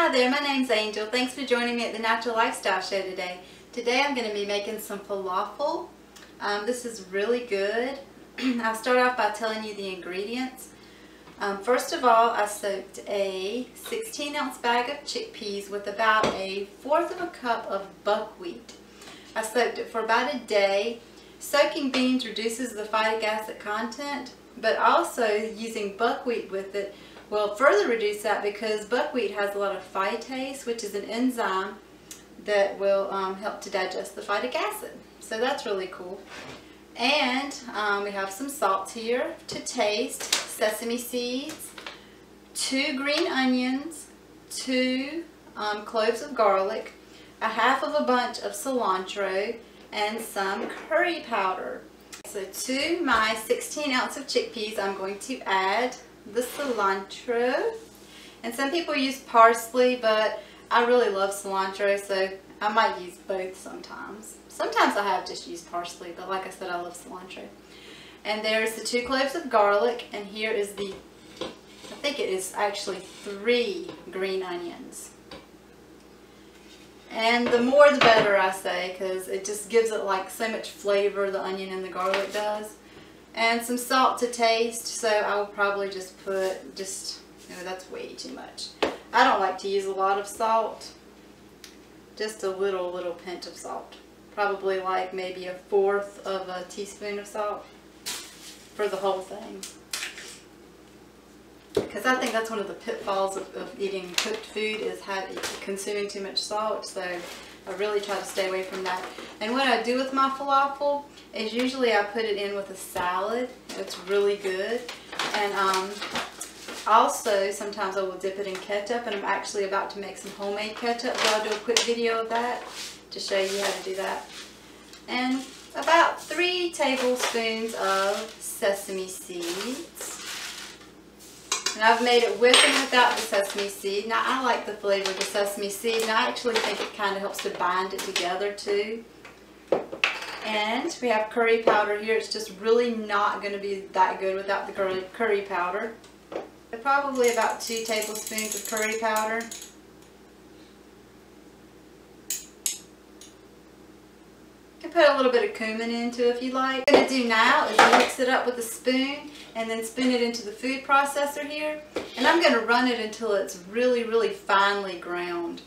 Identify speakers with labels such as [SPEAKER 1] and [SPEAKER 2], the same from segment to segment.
[SPEAKER 1] Hi there, my name's Angel. Thanks for joining me at the Natural Lifestyle Show today. Today I'm going to be making some falafel. This is really good. I'll start off by telling you the ingredients. First of all, I soaked a 16-ounce bag of chickpeas with about a fourth of a cup of buckwheat. I soaked it for about a day. Soaking beans reduces the phytic acid content, but also using buckwheat with it will further reduce that because buckwheat has a lot of phytase, which is an enzyme that will help to digest the phytic acid. So that's really cool. And we have some salt here to taste, sesame seeds, 2 green onions, 2 cloves of garlic, a half of a bunch of cilantro, and some curry powder. So to my 16 ounce of chickpeas, I'm going to add the cilantro, and some people use parsley, but I really love cilantro, so I might use both sometimes. Sometimes I have just used parsley, but like I said, I love cilantro. And there's the 2 cloves of garlic, and here is the, I think it is actually 3 green onions. And the more the better, I say, because it just gives it like so much flavor, the onion and the garlic does. And some salt to taste, so I will probably just put, that's way too much. I don't like to use a lot of salt, just a little pinch of salt. Probably like maybe a fourth of a teaspoon of salt for the whole thing. Because I think that's one of the pitfalls of eating cooked food is consuming too much salt, so I really try to stay away from that. And what I do with my falafel is usually I put it in with a salad. It's really good. And also sometimes I will dip it in ketchup, and I'm actually about to make some homemade ketchup, so I'll do a quick video of that to show you how to do that. And about 3 tablespoons of sesame seeds. And I've made it with and without the sesame seed. Now I like the flavor of the sesame seed, and I actually think it kind of helps to bind it together too. And we have curry powder here. It's just really not going to be that good without the curry powder. Probably about 2 tablespoons of curry powder. You can put a little bit of cumin in too if you like. What I'm going to do now is mix it up with a spoon and then spoon it into the food processor here. And I'm going to run it until it's really finely ground.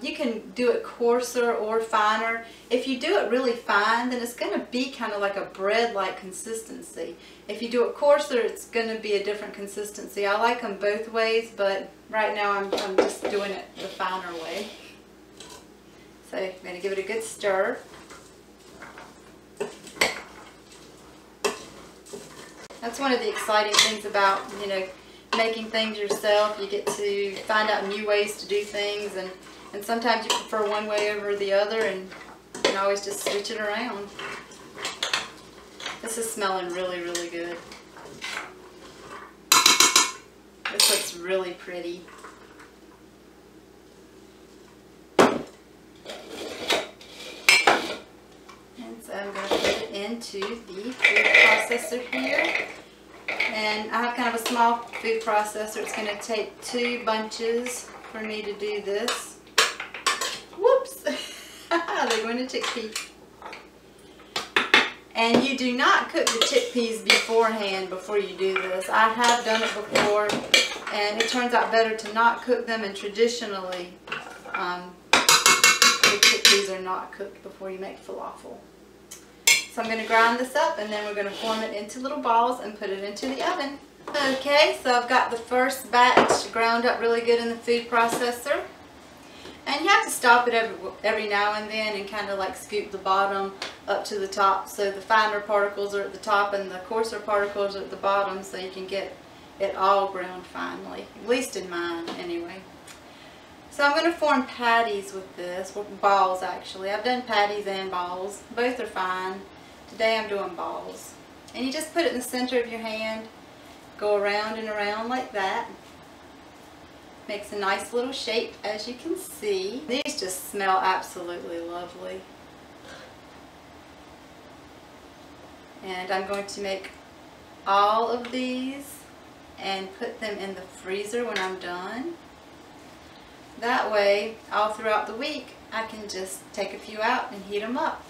[SPEAKER 1] You can do it coarser or finer. If you do it really fine, then it's going to be kind of like a bread-like consistency. If you do it coarser, it's going to be a different consistency. I like them both ways, but right now I'm just doing it the finer way. So I'm going to give it a good stir. That's one of the exciting things about, making things yourself. You get to find out new ways to do things, and sometimes you prefer one way over the other, and you can always just switch it around. This is smelling really good. This looks really pretty. And so I'm going to put it into the food processor here. And I have kind of a small food processor. It's going to take 2 bunches for me to do this. Whoops! They're going to chickpeas. And you do not cook the chickpeas beforehand before you do this. I have done it before, and it turns out better to not cook them, and traditionally the chickpeas are not cooked before you make falafel. So I'm going to grind this up, and then we're going to form it into little balls and put it into the oven. Okay, so I've got the first batch ground up really good in the food processor. And you have to stop it every now and then and kind of like scoop the bottom up to the top, so the finer particles are at the top and the coarser particles are at the bottom, so you can get it all ground finely, at least in mine anyway. So I'm going to form patties with this, or balls actually. I've done patties and balls. Both are fine. Today I'm doing balls. And you just put it in the center of your hand, go around and around like that. Makes a nice little shape, as you can see. These just smell absolutely lovely. And I'm going to make all of these and put them in the freezer when I'm done. That way, all throughout the week, I can just take a few out and heat them up.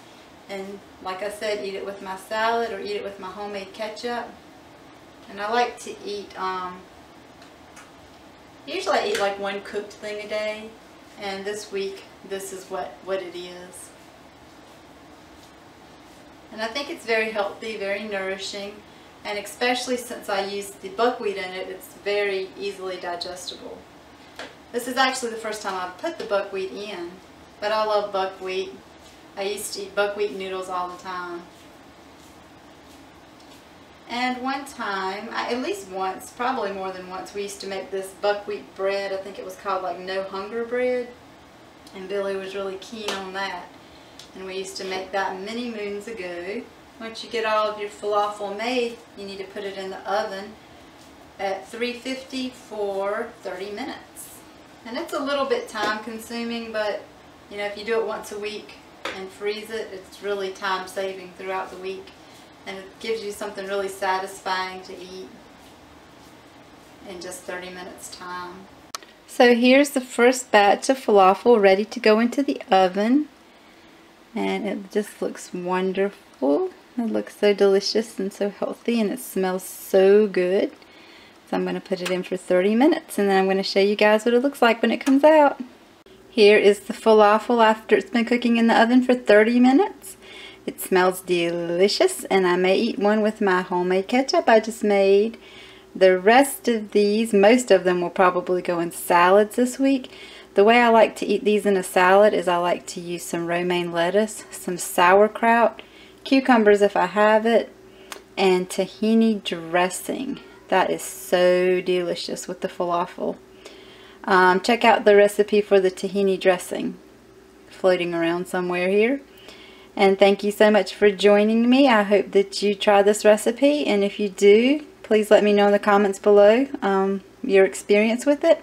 [SPEAKER 1] And like I said, eat it with my salad or eat it with my homemade ketchup. And I like to eat, usually I eat like one cooked thing a day. And this week, this is what it is. And I think it's very healthy, very nourishing. And especially since I use the buckwheat in it, it's very easily digestible. This is actually the first time I've put the buckwheat in. But I love buckwheat. I used to eat buckwheat noodles all the time. And one time, at least once, probably more than once, we used to make this buckwheat bread. I think it was called like no hunger bread. And Billy was really keen on that. And we used to make that many moons ago. Once you get all of your falafel made, you need to put it in the oven at 350 for 30 minutes. And it's a little bit time consuming, but you know, if you do it once a week and freeze it, it's really time saving throughout the week. And it gives you something really satisfying to eat in just 30 minutes time. So here's the first batch of falafel ready to go into the oven. And it just looks wonderful. It looks so delicious and so healthy, and it smells so good. So I'm going to put it in for 30 minutes, and then I'm going to show you guys what it looks like when it comes out. Here is the falafel after it's been cooking in the oven for 30 minutes. It smells delicious, and I may eat one with my homemade ketchup I just made. The rest of these, most of them will probably go in salads this week. The way I like to eat these in a salad is I like to use some romaine lettuce, some sauerkraut, cucumbers if I have it, and tahini dressing. That is so delicious with the falafel. Check out the recipe for the tahini dressing floating around somewhere here. And thank you so much for joining me. I hope that you try this recipe, and if you do, please let me know in the comments below your experience with it.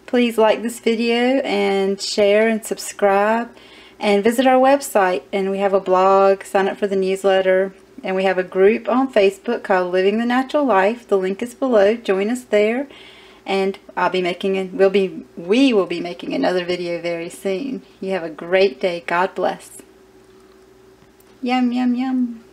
[SPEAKER 1] Please like this video and share and subscribe, and visit our website. And we have a blog, sign up for the newsletter, and we have a group on Facebook called Living the Natural Life. The link is below. Join us there, and we will be making another video very soon. You have a great day. God bless. Yum, yum, yum.